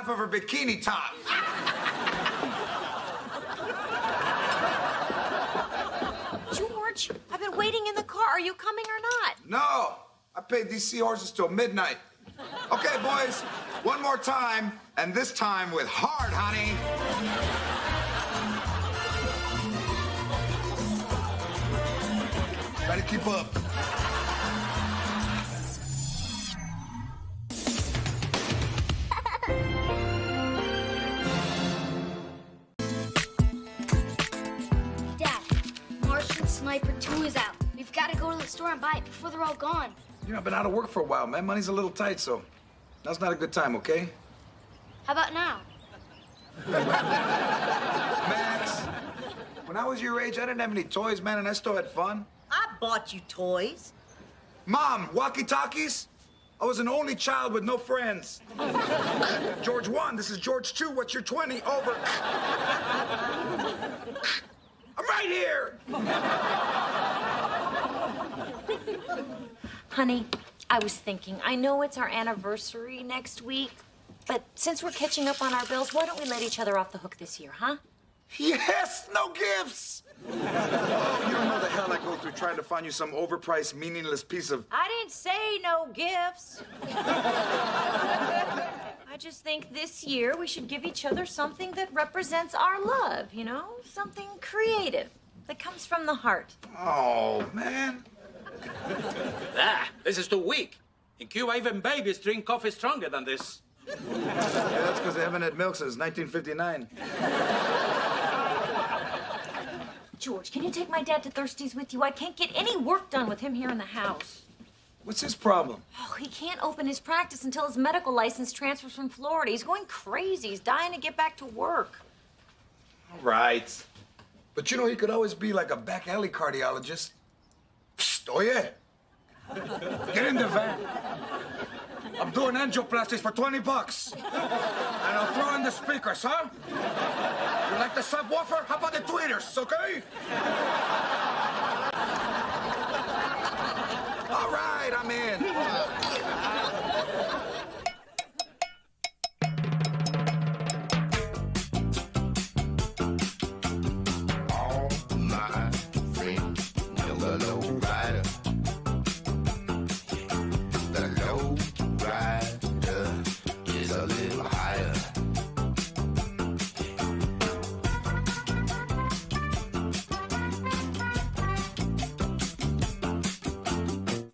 half of her bikini top. George, I've been waiting in the car. Are you coming or not? No, I paid these seahorses till midnight. Okay, boys, one more time, and this time with heart, honey. Try to keep up. Dad, Martian Sniper 2 is out. We've got to go to the store and buy it before they're all gone. You know, I've been out of work for a while, man. Money's a little tight, so now's not a good time, okay? How about now? Max, when I was your age, I didn't have any toys, man, and I still had fun. I bought you toys. Mom, walkie-talkies? I was an only child with no friends. George 1, this is George 2. What's your 20? Over. I'm right here. Honey, I was thinking, I know it's our anniversary next week, but since we're catching up on our bills, why don't we let each other off the hook this year, huh? Yes, no gifts. Oh, you don't know the hell I go through trying to find you some overpriced, meaningless piece of... I didn't say no gifts. I just think this year we should give each other something that represents our love, you know? Something creative that comes from the heart. Oh, man. This is too weak. In Cuba, even babies drink coffee stronger than this. Yeah, that's because they haven't had milk since 1959. George, can you take my dad to Thirsty's with you? I can't get any work done with him here in the house. What's his problem? Oh, he can't open his practice until his medical license transfers from Florida. He's going crazy. He's dying to get back to work. All right. But you know, he could always be like a back alley cardiologist. Psst, oye. Get in the van. I'm doing angioplasties for $20. And I'll throw in the speakers, huh? You like the subwoofer? How about the tweeters, okay? All right, I'm in.